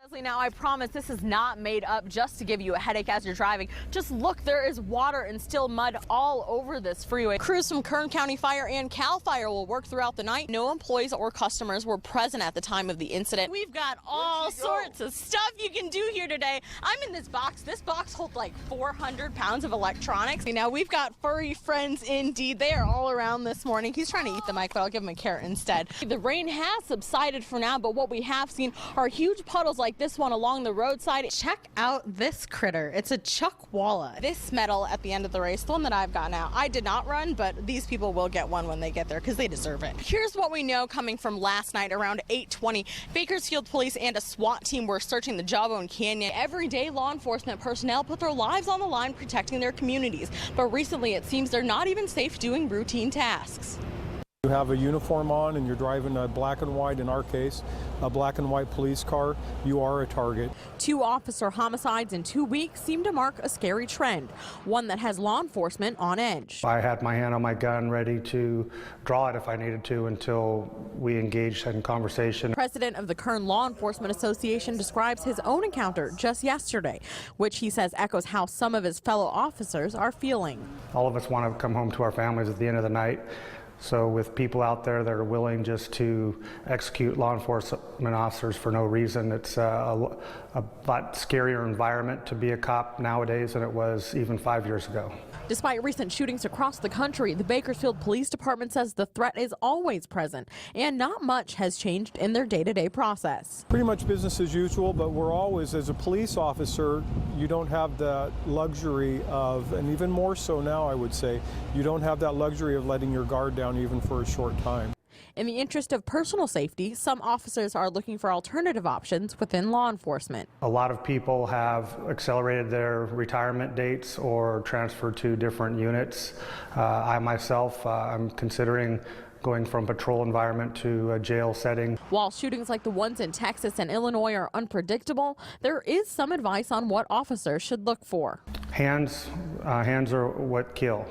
Leslie, now I promise this is not made up just to give you a headache as you're driving. Just look, there is water and still mud all over this freeway. Crews from Kern County Fire and Cal Fire will work throughout the night. No employees or customers were present at the time of the incident. We've got all sorts of stuff you can do here today. I'm in this box. This box holds like 400 pounds of electronics. Now we've got furry friends indeed. They are all around this morning. He's trying to eat the mic, but I'll give him a carrot instead. The rain has subsided for now, but what we have seen are huge puddles like this one along the roadside. Check out this critter. It's a chuckwalla. This medal at the end of the race, the one that I've got now. I did not run, but these people will get one when they get there because they deserve it. Here's what we know coming from last night around 8:20. Bakersfield police and a SWAT team were searching the Jawbone Canyon. Every day, law enforcement personnel put their lives on the line protecting their communities. But recently, it seems they're not even safe doing routine tasks. You have a uniform on and you're driving a black and white, in our case, a black and white police car, you are a target. 2 officer homicides in 2 weeks seem to mark a scary trend, one that has law enforcement on edge. I had my hand on my gun ready to draw it if I needed to until we engaged in conversation. President of the Kern Law Enforcement Association describes his own encounter just yesterday, which he says echoes how some of his fellow officers are feeling. All of us want to come home to our families at the end of the night. So with people out there that are willing just to execute law enforcement officers for no reason, it's a lot scarier environment to be a cop nowadays than it was even 5 years ago. Despite recent shootings across the country, the Bakersfield Police Department says the threat is always present and not much has changed in their day-to-day process. Pretty much business as usual, but we're always, as a police officer, you don't have the luxury of, and even more so now I would say, you don't have that luxury of letting your guard down even for a short time. In the interest of personal safety, some officers are looking for alternative options within law enforcement. A lot of people have accelerated their retirement dates or transferred to different units. I myself, I'm considering going from patrol environment to a jail setting. While shootings like the ones in Texas and Illinois are unpredictable, there is some advice on what officers should look for. Hands are what kill.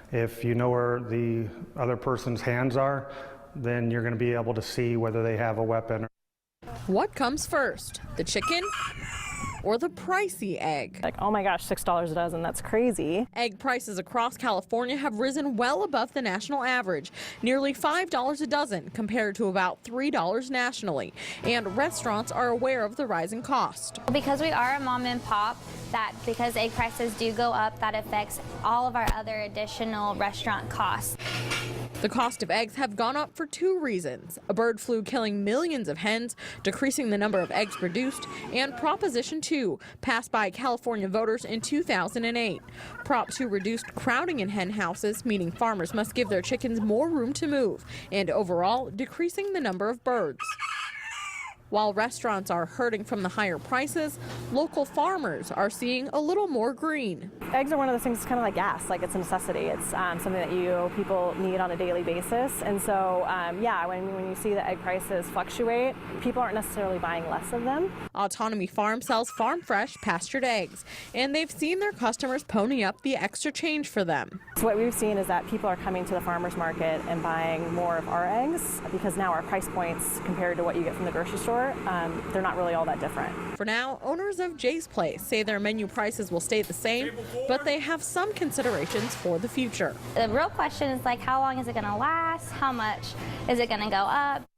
If you know where the other person's hands are, then you're going to be able to see whether they have a weapon. What comes first, the chicken or the pricey egg? Like, oh my gosh, $6 a dozen, that's crazy. Egg prices across California have risen well above the national average, nearly $5 a dozen compared to about $3 nationally. And restaurants are aware of the rising cost. Because we are a mom and pop, that because egg prices do go up, that affects all of our other additional restaurant costs. The cost of eggs have gone up for 2 reasons: a bird flu killing millions of hens, decreasing the number of eggs produced, and Proposition 2, passed by California voters in 2008. Prop 2 reduced crowding in hen houses, meaning farmers must give their chickens more room to move, and overall decreasing the number of birds. While restaurants are hurting from the higher prices, local farmers are seeing a little more green. Eggs are one of those things, it's kind of like gas, like it's a necessity. It's something that people need on a daily basis. And so, yeah, when you see the egg prices fluctuate, people aren't necessarily buying less of them. Autonomy Farm sells farm fresh pastured eggs, and they've seen their customers pony up the extra change for them. So what we've seen is that people are coming to the farmer's market and buying more of our eggs because now our price points compared to what you get from the grocery store, they're not really all that different. For now, owners of Jay's Place say their menu prices will stay the same, but they have some considerations for the future. The real question is, like, how long is it going to last? How much is it going to go up?